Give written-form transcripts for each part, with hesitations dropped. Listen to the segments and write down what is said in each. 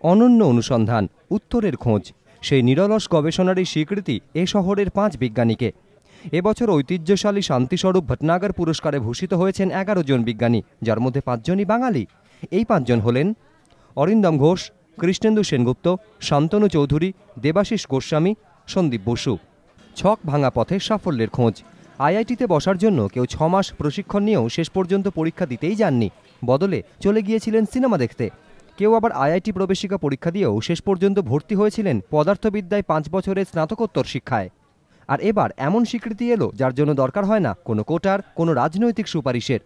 অনন্য অনুসন্ধান, উত্তরের খোঁজ, সেই নিরলস গবেষণার এই স্বীকৃতি এ শহরের 5 বিজ্ঞানীকে। এবছর ঐতিহ্যশালী শান্তিস্বরূপ ভটনাগর পুরস্কারে ভূষিত হয়েছেন 11 জন বিজ্ঞানী, যার মধ্যে 5 জনই বাঙালি। এই 5 জন হলেন অরিন্দম ঘোষ, কৃষ্ণেন্দু সেনগুপ্ত, শান্তনু চৌধুরী, দেবাশিস গোস্বামী, সন্দীপ বসু। ছক ভাঙা পথে সাফল্যের খোঁজ। আইআইটিতে বসার জন্য কেউ 6 মাস প্রশিক্ষণ নিয়েও শেষ পর্যন্ত পরীক্ষা দিতেই যাননি, বদলে চলে গিয়েছিলেন সিনেমা দেখতে। কেউ আবার আইআইটি প্রবেশিকা পরীক্ষা দিয়েও শেষ পর্যন্ত ভর্তি হয়েছিলেন পদার্থবিদ্যায় 5 বছরের স্নাতকোত্তর শিক্ষায়। আর এবার এমন স্বীকৃতি এলো যার জন্য দরকার হয় না কোনো কোটার, কোনো রাজনৈতিক সুপারিশের।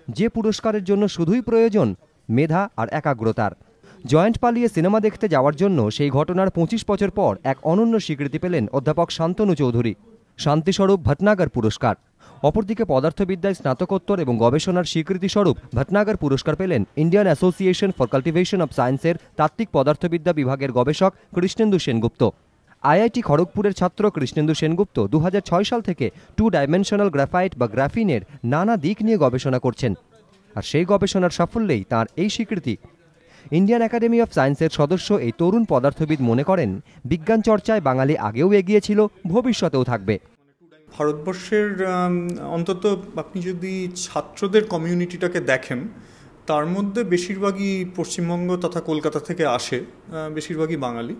যে পুরস্কারের জন্য শুধুই প্রয়োজন মেধা আর একাগ্রতার। জয়েন্ট পালিয়ে সিনেমা দেখতে যাওয়ার জন্য সেই ঘটনার 25 বছর পর এক অনন্য স্বীকৃতি পেলেন অধ্যাপক শান্তনু চৌধুরী। শান্তিস্বরূপ ভটনাগর পুরস্কার। অপরদিকে পদার্থবিদ্যায় স্নাতকোত্তর এবং গবেষণার স্বীকৃতিস্বরূপ ভটনাগর পুরস্কার পেলেন Indian association for cultivation of সায়েন্সের তাত্ত্বিক পদার্থবিদ্যা বিভাগের গবেষক কৃষ্ণেন্দু সেনগুপ্ত। আইআইটি খড়গপুরের ছাত্র কৃষ্ণেন্দু সেনগুপ্ত 2006 সাল থেকে 2 ডাইমেনশনাল গ্রাফাইট বা গ্রাফিনের নানা দিক নিয়ে গবেষণা করছেন, আর সেই গবেষণার সাফল্যেই তাঁর এই স্বীকৃতি। ইন্ডিয়ান একাডেমি অফ সায়েন্সের সদস্য এই তরুণ পদার্থবিদ মনে করেন, বিজ্ঞান চর্চায় বাঙালি আগেও এগিয়ে ছিল, ভবিষ্যতেও থাকবে। ভারতবর্ষের অন্তত আপনি যদি ছাত্রদের কমিউনিটিটাকে দেখেন, তার মধ্যে বেশিরভাগই পশ্চিমবঙ্গ তথা কলকাতা থেকে আসে, বেশিরভাগই বাঙালি।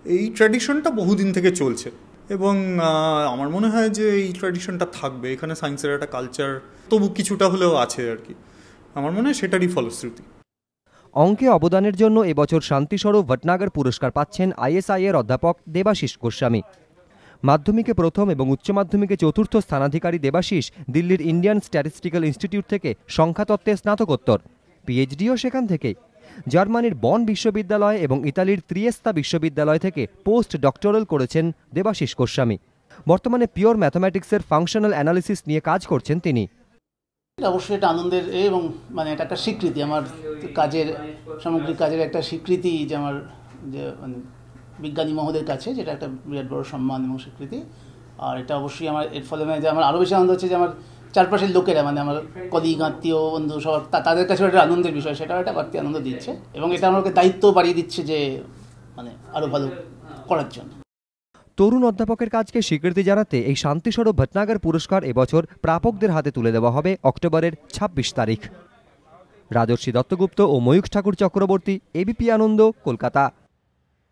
এই ট্র্যাডিশনটা বহুদিন থেকে চলছে এবং আমার মনে হয় যে এই ট্র্যাডিশনটা থাকবে। এখানে সায়েন্সের একটা কালচার তবু কিছুটা হলেও আছে আর কি। আমার মনে হয় সেটারই ফলশ্রুতি। অঙ্কে অবদানের জন্য এবছর শান্তিস্বরূপ ভটনাগর পুরস্কার পাচ্ছেন আইএসআই এর অধ্যাপক দেবাশিস গোস্বামী। মাধ্যমিকে প্রথম এবং উচ্চ মাধ্যমিকে চতুর্থ স্থানাধিকারী দেবাশিস দিল্লির ইন্ডিয়ান স্ট্যাটিস্টিক্যাল ইনস্টিটিউট থেকে সংখ্যাতত্ত্বে স্নাতকোত্তর, পিএইচডিও সেখান থেকেই। জার্মানির বন বিশ্ববিদ্যালয় এবং ইতালির ত্রিয়েস্তা বিশ্ববিদ্যালয় থেকে পোস্ট ডক্টরাল করেছেন দেবাশিস গোস্বামী। বর্তমানে পিওর ম্যাথমেটিক্সের ফাংশনাল অ্যানালিসিস নিয়ে কাজ করছেন তিনি। অবশ্যই এটা আনন্দের এবং এটা একটা স্বীকৃতি, আমার কাজের সামগ্রিক কাজের একটা স্বীকৃতি, যে আমার যে বিজ্ঞানী মহোদয়ের কাছে, যেটা একটা বিরাট বড় সম্মান এবং স্বীকৃতি। আর এটা অবশ্যই আমার এর ফলে যে আমার আরও বেশি আনন্দ হচ্ছে যে আমার চারপাশের লোকেরা, আমার কলিগ, আত্মীয়, বন্ধু, সব তাদের কাছে একটা আনন্দের বিষয়, সেটাও একটা বাড়তি আনন্দ দিচ্ছে এবং এটা আমাকে দায়িত্ব বাড়িয়ে দিচ্ছে যে আরও ভালো করার জন্য। তরুণ অধ্যাপকের কাজকে স্বীকৃতি জানাতে এই শান্তিস্বরূপ ভটনাগর পুরস্কার এবছর প্রাপকদের হাতে তুলে দেওয়া হবে অক্টোবরের 26 তারিখ। রাজর্ষি দত্তগুপ্ত ও ময়ূখ ঠাকুর চক্রবর্তী, এবিপি আনন্দ, কলকাতা।